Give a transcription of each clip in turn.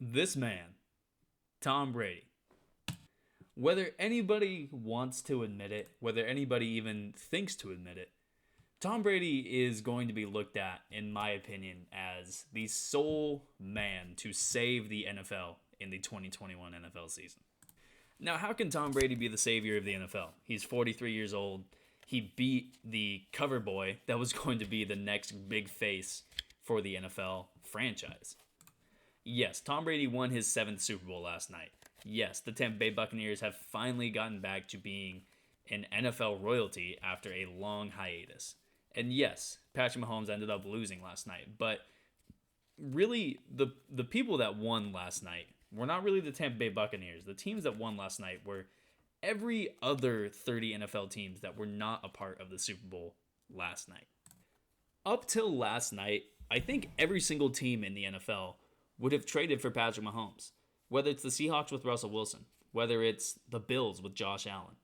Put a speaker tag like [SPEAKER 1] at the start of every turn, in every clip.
[SPEAKER 1] This man, Tom Brady, whether anybody wants to admit it, whether anybody even thinks to admit it, Tom Brady is going to be looked at, in my opinion, as the sole man to save the NFL in the 2021 NFL season. Now, how can Tom Brady be the savior of the NFL? He's 43 years old. He beat the cover boy that was going to be the next big face for the NFL franchise. Yes, Tom Brady won his seventh Super Bowl last night. Yes, the Tampa Bay Buccaneers have finally gotten back to being an NFL royalty after a long hiatus. And yes, Patrick Mahomes ended up losing last night, but really the people that won last night were not really the Tampa Bay Buccaneers. The teams that won last night were every other 30 NFL teams that were not a part of the Super Bowl last night. Up till last night, I think every single team in the NFL would have traded for Patrick Mahomes. Whether it's the Seahawks with Russell Wilson, whether it's the Bills with Josh Allen,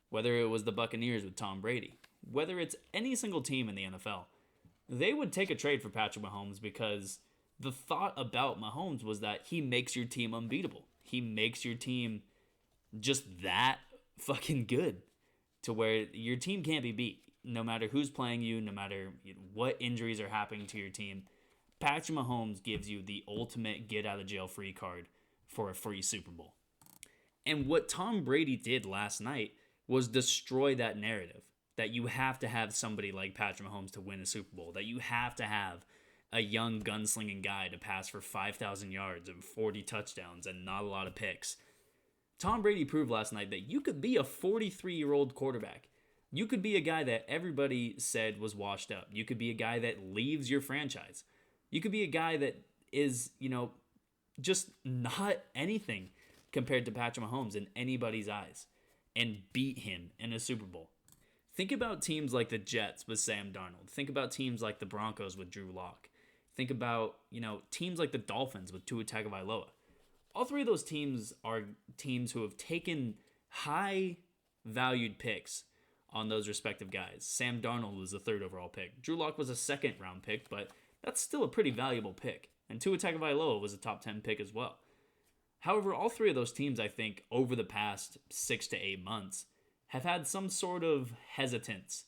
[SPEAKER 1] whether it was the Buccaneers with Tom Brady, whether it's any single team in the NFL, they would take a trade for Patrick Mahomes because the thought about Mahomes was that he makes your team unbeatable. He makes your team just that fucking good to where your team can't be beat. No matter who's playing you, no matter what injuries are happening to your team, Patrick Mahomes gives you the ultimate get out of jail free card for a free Super Bowl. And what Tom Brady did last night was destroy that narrative that you have to have somebody like Patrick Mahomes to win a Super Bowl, that you have to have a young gunslinging guy to pass for 5,000 yards and 40 touchdowns and not a lot of picks. Tom Brady proved last night that you could be a 43-year-old quarterback. You could be a guy that everybody said was washed up. You could be a guy that leaves your franchise. You could be a guy that is, just not anything compared to Patrick Mahomes in anybody's eyes and beat him in a Super Bowl. Think about teams like the Jets with Sam Darnold. Think about teams like the Broncos with Drew Lock. Think about, teams like the Dolphins with Tua Tagovailoa. All three of those teams are teams who have taken high-valued picks on those respective guys. Sam Darnold was the third overall pick. Drew Lock was a second-round pick, but that's still a pretty valuable pick. And Tua Tagovailoa was a top 10 pick as well. However, all three of those teams, I think, over the past 6 to 8 months, have had some sort of hesitance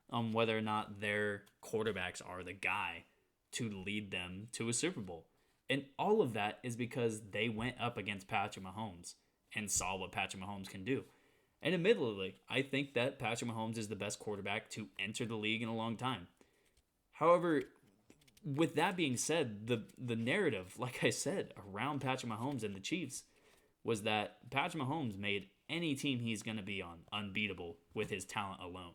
[SPEAKER 1] on whether or not their quarterbacks are the guy to lead them to a Super Bowl. And all of that is because they went up against Patrick Mahomes and saw what Patrick Mahomes can do. And admittedly, I think that Patrick Mahomes is the best quarterback to enter the league in a long time. However, with that being said, the narrative, like I said, around Patrick Mahomes and the Chiefs was that Patrick Mahomes made any team he's going to be on unbeatable with his talent alone.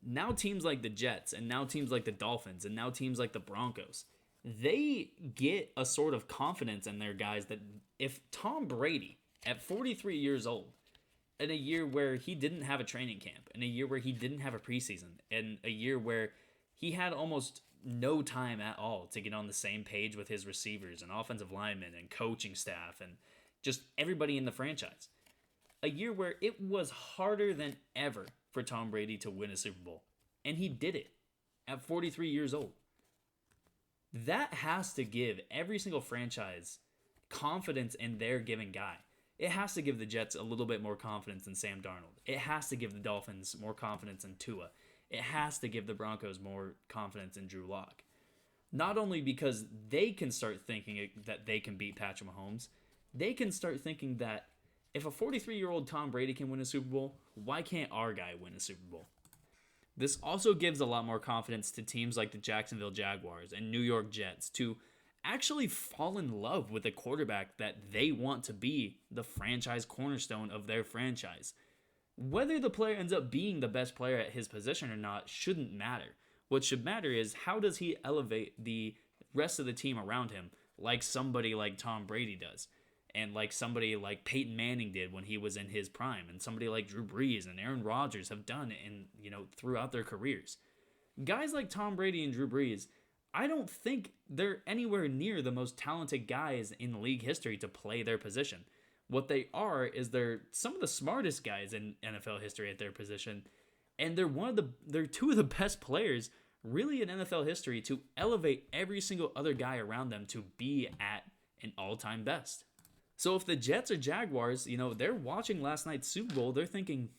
[SPEAKER 1] Now teams like the Jets and now teams like the Dolphins and now teams like the Broncos, they get a sort of confidence in their guys that if Tom Brady, at 43 years old, in a year where he didn't have a training camp, in a year where he didn't have a preseason, in a year where he had almost no time at all to get on the same page with his receivers and offensive linemen and coaching staff and just everybody in the franchise. A year where it was harder than ever for Tom Brady to win a Super Bowl. And he did it at 43 years old. That has to give every single franchise confidence in their given guy. It has to give the Jets a little bit more confidence in Sam Darnold. It has to give the Dolphins more confidence in Tua. It has to give the Broncos more confidence in Drew Lock. Not only because they can start thinking that they can beat Patrick Mahomes, they can start thinking that if a 43-year-old Tom Brady can win a Super Bowl, why can't our guy win a Super Bowl? This also gives a lot more confidence to teams like the Jacksonville Jaguars and New York Jets to actually fall in love with a quarterback that they want to be the franchise cornerstone of their franchise. Whether the player ends up being the best player at his position or not shouldn't matter. What should matter is how does he elevate the rest of the team around him like somebody like Tom Brady does. And like somebody like Peyton Manning did when he was in his prime, and somebody like Drew Brees and Aaron Rodgers have done throughout their careers. Guys like Tom Brady and Drew Brees, I don't think they're anywhere near the most talented guys in league history to play their position. What they are is they're some of the smartest guys in NFL history at their position, and they're two of the best players really in NFL history to elevate every single other guy around them to be at an all-time best. So if the Jets or Jaguars, they're watching last night's Super Bowl, they're thinking,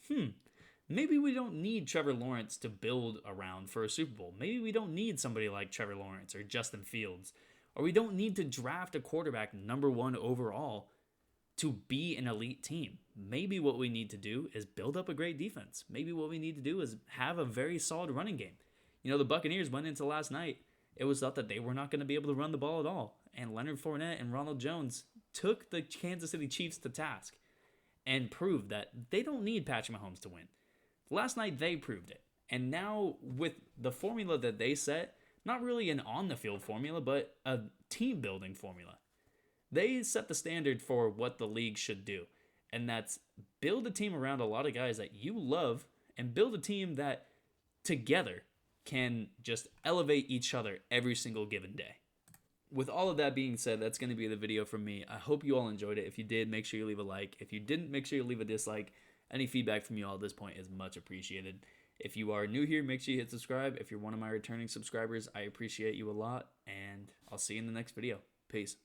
[SPEAKER 1] maybe we don't need Trevor Lawrence to build around for a Super Bowl. Maybe we don't need somebody like Trevor Lawrence or Justin Fields. Or we don't need to draft a quarterback number 1 overall to be an elite team. Maybe what we need to do is build up a great defense. Maybe what we need to do is have a very solid running game. The Buccaneers went into last night. It was thought that they were not going to be able to run the ball at all. And Leonard Fournette and Ronald Jones took the Kansas City Chiefs to task and proved that they don't need Patrick Mahomes to win. Last night, they proved it. And now, with the formula that they set, not really an on-the-field formula, but a team-building formula, they set the standard for what the league should do. And that's build a team around a lot of guys that you love and build a team that together can just elevate each other every single given day. With all of that being said, that's going to be the video from me. I hope you all enjoyed it. If you did, make sure you leave a like. If you didn't, make sure you leave a dislike. Any feedback from you all at this point is much appreciated. If you are new here, make sure you hit subscribe. If you're one of my returning subscribers, I appreciate you a lot, and I'll see you in the next video. Peace.